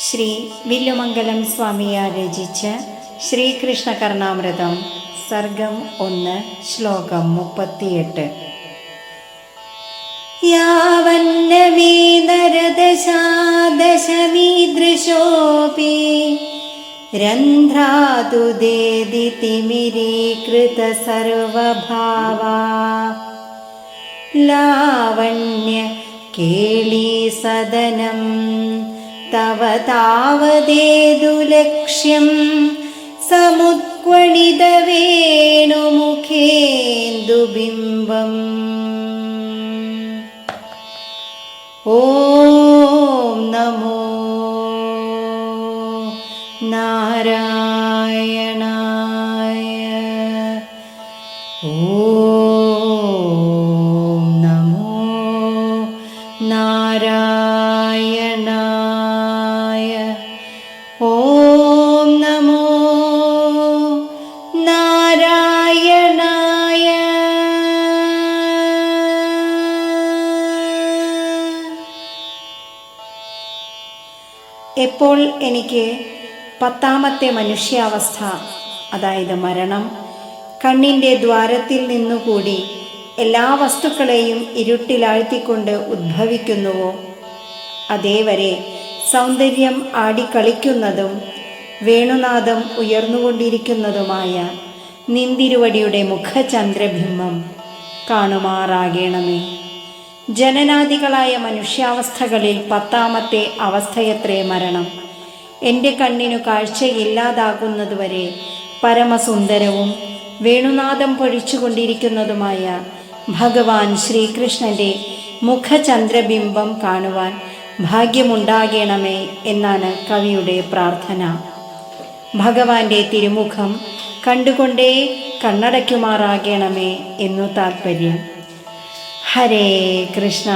ശ്രീ വില്ലുമംഗലം സ്വാമിയാർ രചിച്ച ശ്രീകൃഷ്ണ കർണാമൃതം സർഗം 1 ശ്ലോകം 38. യാവന്നമേ നരദശാദശമീദൃശോപി രന്ധ്രാതു ദേദിതിമിരീകൃത സർവഭാവാ ലാവണ്യ കേളീ സദനം തവ താവദേതു ലക്ഷ്യം സമുത്ക്വണിതവേണുമുഖേന്ദുബിംബം. ഓം നമോ നാരായണായ. ഓം നമോ നാരായണായ. ഓം നമോ നാരായണായ. എപ്പോൾ എനിക്ക് 10ാമത്തെ മനുഷ്യാവസ്ഥ, അതായത് മരണം, കണ്ണിൻ്റെ ദ്വാരത്തിൽ നിന്നുകൂടി എല്ലാ വസ്തുക്കളെയും ഇരുട്ടിലാഴ്ത്തിക്കൊണ്ട് ഉദ്ഭവിക്കുന്നുവോ, അതേവരെ സൗന്ദര്യം ആടിക്കളിക്കുന്നതും വേണുനാദം ഉയർന്നുകൊണ്ടിരിക്കുന്നതുമായ നിന്തിരുവടിയുടെ മുഖചന്ദ്രബിംബം കാണുമാറാകണമേ. ജനനാദികളായ മനുഷ്യാവസ്ഥകളിൽ 10ാമത്തെ അവസ്ഥയത്രേ മരണം. എൻ്റെ കണ്ണിനു കാഴ്ചയില്ലാതാകുന്നതുവരെ പരമസുന്ദരവും വേണുനാദം പൊഴിച്ചുകൊണ്ടിരിക്കുന്നതുമായ ഭഗവാൻ ശ്രീകൃഷ്ണൻ്റെ മുഖചന്ദ്രബിംബം കാണുവാൻ ഭാഗ്യമുണ്ടാകണമേ എന്നാണ് കവിയുടെ പ്രാർത്ഥന. ഭഗവാന്റെ തിരുമുഖം കണ്ടുകൊണ്ടേ കണ്ണടയ്ക്കുമാറാകണമേ എന്നു താൽപ്പര്യം. ഹരേ കൃഷ്ണ.